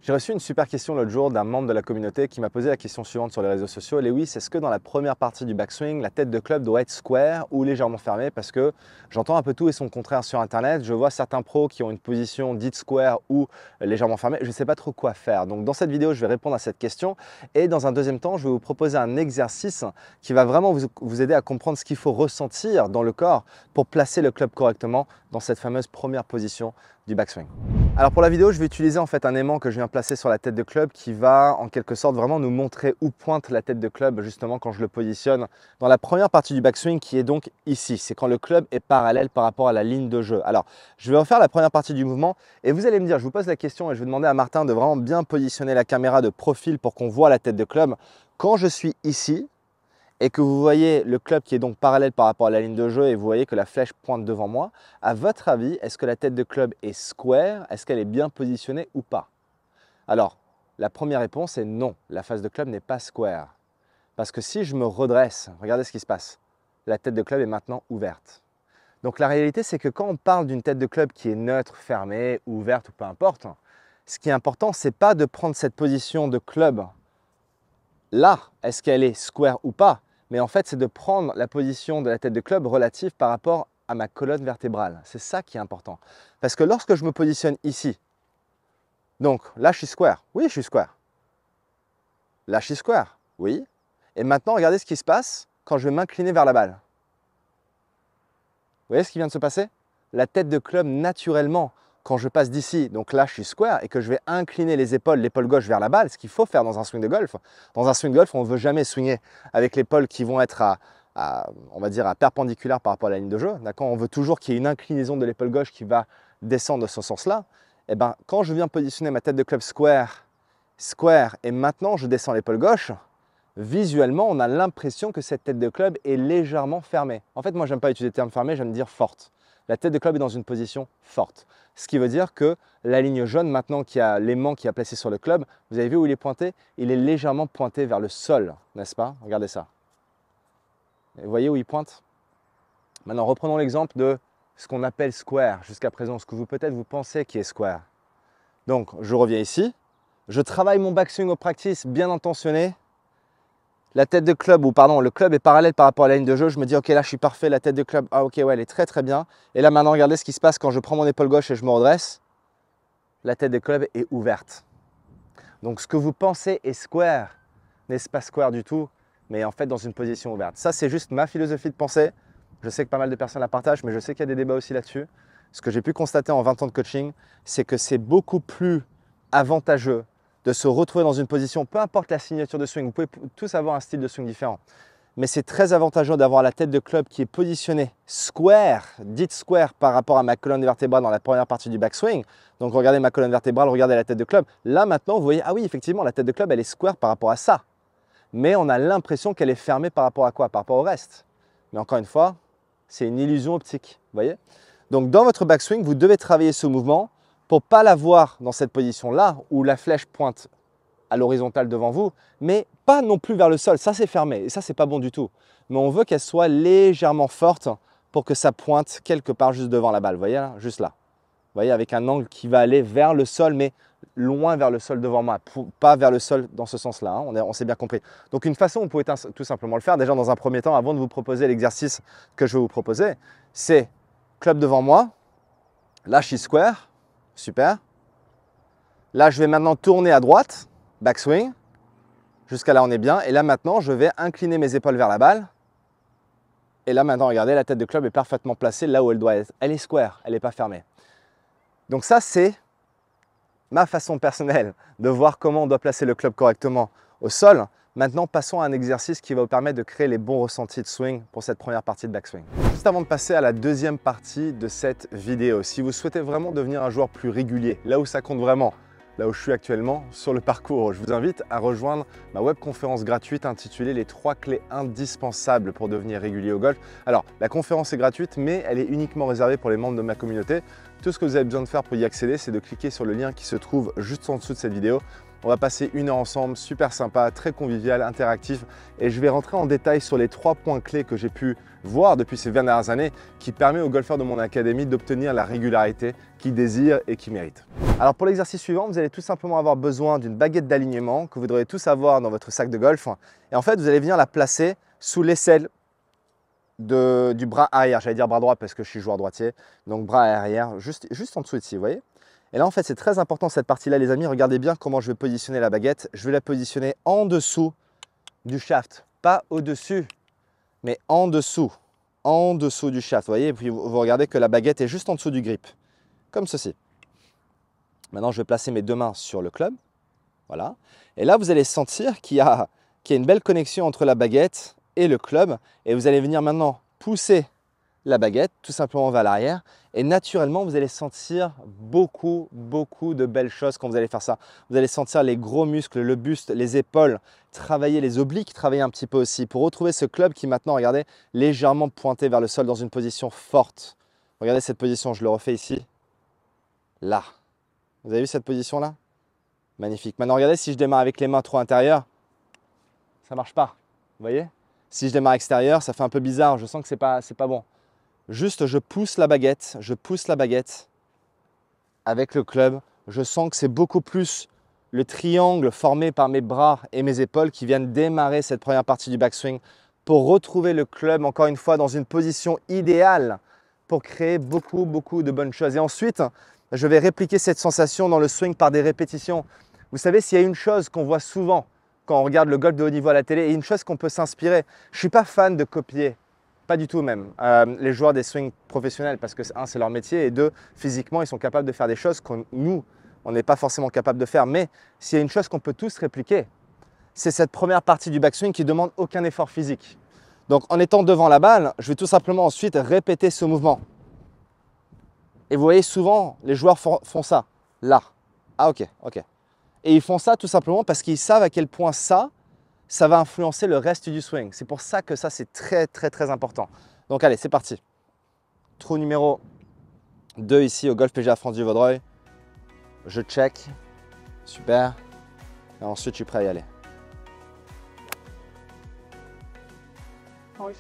J'ai reçu une super question l'autre jour d'un membre de la communauté qui m'a posé la question suivante sur les réseaux sociaux. Lewis, est-ce que dans la première partie du backswing, la tête de club doit être square ou légèrement fermée? Parce que j'entends un peu tout et son contraire sur Internet. Je vois certains pros qui ont une position dite square ou légèrement fermée. Je ne sais pas trop quoi faire. Donc dans cette vidéo, je vais répondre à cette question. Et dans un deuxième temps, je vais vous proposer un exercice qui va vraiment vous aider à comprendre ce qu'il faut ressentir dans le corps pour placer le club correctement dans cette fameuse première position du backswing. Alors pour la vidéo, je vais utiliser en fait un aimant que je viens placer sur la tête de club qui va en quelque sorte vraiment nous montrer où pointe la tête de club justement quand je le positionne dans la première partie du backswing qui est donc ici. C'est quand le club est parallèle par rapport à la ligne de jeu. Alors je vais refaire la première partie du mouvement et vous allez me dire, je vous pose la question et je vais demander à Martin de vraiment bien positionner la caméra de profil pour qu'on voit la tête de club. Quand je suis ici et que vous voyez le club qui est donc parallèle par rapport à la ligne de jeu et vous voyez que la flèche pointe devant moi, à votre avis, est-ce que la tête de club est square? Est-ce qu'elle est bien positionnée ou pas? Alors, la première réponse est non, la face de club n'est pas square. Parce que si je me redresse, regardez ce qui se passe. La tête de club est maintenant ouverte. Donc la réalité, c'est que quand on parle d'une tête de club qui est neutre, fermée, ouverte ou peu importe, ce qui est important, ce n'est pas de prendre cette position de club là, est-ce qu'elle est square ou pas? Mais en fait, c'est de prendre la position de la tête de club relative par rapport à ma colonne vertébrale. C'est ça qui est important. Parce que lorsque je me positionne ici, donc là, je suis square. Oui, je suis square. Là, je suis square. Oui. Et maintenant, regardez ce qui se passe quand je vais m'incliner vers la balle. Vous voyez ce qui vient de se passer? La tête de club, naturellement, quand je passe d'ici, donc là, je suis square et que je vais incliner les épaules, l'épaule gauche vers la balle, ce qu'il faut faire dans un swing de golf. Dans un swing de golf, on ne veut jamais swinger avec l'épaule qui vont être on va dire, à perpendiculaire par rapport à la ligne de jeu. On veut toujours qu'il y ait une inclinaison de l'épaule gauche qui va descendre de ce sens-là. Et ben, quand je viens positionner ma tête de club square, et maintenant je descends l'épaule gauche, visuellement, on a l'impression que cette tête de club est légèrement fermée. En fait, moi, je n'aime pas utiliser le terme fermé, j'aime dire forte. La tête de club est dans une position forte. Ce qui veut dire que la ligne jaune, maintenant qu'il y a l'aimant qui a placé sur le club, vous avez vu où il est pointé? Il est légèrement pointé vers le sol, n'est-ce pas? Regardez ça. Et vous voyez où il pointe? Maintenant, reprenons l'exemple de ce qu'on appelle square jusqu'à présent, ce que peut-être vous pensez qui est square. Donc, je reviens ici. Je travaille mon backswing au practice bien intentionné. La tête de club, ou pardon, le club est parallèle par rapport à la ligne de jeu. Je me dis, ok, là, je suis parfait. La tête de club, ah, ok, ouais, elle est très, très bien. Et là, maintenant, regardez ce qui se passe quand je prends mon épaule gauche et je me redresse. La tête de club est ouverte. Donc, ce que vous pensez est square n'est pas square du tout, mais en fait, dans une position ouverte. Ça, c'est juste ma philosophie de pensée. Je sais que pas mal de personnes la partagent, mais je sais qu'il y a des débats aussi là-dessus. Ce que j'ai pu constater en 20 ans de coaching, c'est que c'est beaucoup plus avantageux de se retrouver dans une position, peu importe la signature de swing, vous pouvez tous avoir un style de swing différent, mais c'est très avantageux d'avoir la tête de club qui est positionnée square, dite square par rapport à ma colonne vertébrale dans la première partie du backswing. Donc regardez ma colonne vertébrale, regardez la tête de club. Là maintenant, vous voyez, ah oui, effectivement, la tête de club, elle est square par rapport à ça. Mais on a l'impression qu'elle est fermée par rapport à quoi? Par rapport au reste. Mais encore une fois, c'est une illusion optique, vous voyez? Donc dans votre backswing, vous devez travailler ce mouvement pour ne pas l'avoir dans cette position-là où la flèche pointe à l'horizontale devant vous, mais pas non plus vers le sol. Ça, c'est fermé et ça, c'est pas bon du tout. Mais on veut qu'elle soit légèrement forte pour que ça pointe quelque part juste devant la balle. Vous voyez là, juste là. Vous voyez, avec un angle qui va aller vers le sol, mais loin vers le sol devant moi, pas vers le sol dans ce sens-là. Hein. On s'est bien compris. Donc une façon, vous pouvez tout simplement le faire. Déjà, dans un premier temps, avant de vous proposer l'exercice que je vais vous proposer, c'est club devant moi. Là, je suis square. Super. Là, je vais maintenant tourner à droite, backswing. Jusqu'à là, on est bien. Et là, maintenant, je vais incliner mes épaules vers la balle. Et là, maintenant, regardez, la tête de club est parfaitement placée là où elle doit être. Elle est square, elle n'est pas fermée. Donc ça, c'est ma façon personnelle de voir comment on doit placer le club correctement au sol. Maintenant, passons à un exercice qui va vous permettre de créer les bons ressentis de swing pour cette première partie de backswing. Juste avant de passer à la deuxième partie de cette vidéo, si vous souhaitez vraiment devenir un joueur plus régulier, là où ça compte vraiment, là où je suis actuellement sur le parcours, je vous invite à rejoindre ma webconférence gratuite intitulée « Les 3 clés indispensables pour devenir régulier au golf ». Alors, la conférence est gratuite, mais elle est uniquement réservée pour les membres de ma communauté. Tout ce que vous avez besoin de faire pour y accéder, c'est de cliquer sur le lien qui se trouve juste en dessous de cette vidéo. On va passer 1 heure ensemble, super sympa, très convivial, interactif. Et je vais rentrer en détail sur les 3 points clés que j'ai pu voir depuis ces 20 dernières années qui permet aux golfeurs de mon académie d'obtenir la régularité qu'ils désirent et qu'ils méritent. Alors pour l'exercice suivant, vous allez tout simplement avoir besoin d'une baguette d'alignement que vous devriez tous avoir dans votre sac de golf. Et en fait, vous allez venir la placer sous l'aisselle du bras arrière. J'allais dire bras droit parce que je suis joueur droitier. Donc bras arrière, juste en dessous ici, vous voyez. Et là, en fait, c'est très important cette partie-là, les amis. Regardez bien comment je vais positionner la baguette. Je vais la positionner en dessous du shaft. Pas au-dessus, mais en dessous du shaft. Vous voyez, et puis vous regardez que la baguette est juste en dessous du grip, comme ceci. Maintenant, je vais placer mes 2 mains sur le club. Voilà. Et là, vous allez sentir qu'il y a une belle connexion entre la baguette et le club. Et vous allez venir maintenant pousser la baguette tout simplement vers l'arrière. Et naturellement, vous allez sentir beaucoup de belles choses quand vous allez faire ça. Vous allez sentir les gros muscles, le buste, les épaules, travailler les obliques, travailler un petit peu aussi pour retrouver ce club qui maintenant, regardez, légèrement pointé vers le sol dans une position forte. Regardez cette position, je le refais ici. Là. Vous avez vu cette position-là? Magnifique. Maintenant, regardez, si je démarre avec les mains trop intérieures, ça ne marche pas. Vous voyez? Si je démarre extérieur, ça fait un peu bizarre. Je sens que ce n'est pas bon. Juste, je pousse la baguette avec le club. Je sens que c'est beaucoup plus le triangle formé par mes bras et mes épaules qui viennent démarrer cette première partie du backswing pour retrouver le club, encore une fois, dans une position idéale pour créer beaucoup de bonnes choses. Et ensuite, je vais répliquer cette sensation dans le swing par des répétitions. Vous savez, s'il y a une chose qu'on voit souvent quand on regarde le golf de haut niveau à la télé et une chose qu'on peut s'inspirer, je ne suis pas fan de copier. Pas du tout même, les joueurs des swings professionnels parce que un, c'est leur métier et deux, physiquement, ils sont capables de faire des choses que nous, on n'est pas forcément capable de faire. Mais s'il y a une chose qu'on peut tous répliquer, c'est cette première partie du backswing qui ne demande aucun effort physique. Donc en étant devant la balle, je vais tout simplement ensuite répéter ce mouvement. Et vous voyez souvent, les joueurs font ça, là. Ah ok. Et ils font ça tout simplement parce qu'ils savent à quel point ça va influencer le reste du swing. C'est pour ça que ça, c'est très important. Donc allez, c'est parti. Trou numéro 2 ici au Golf PGA France du Vaudreuil. Je check. Super. Et ensuite, je suis prêt à y aller. Oui.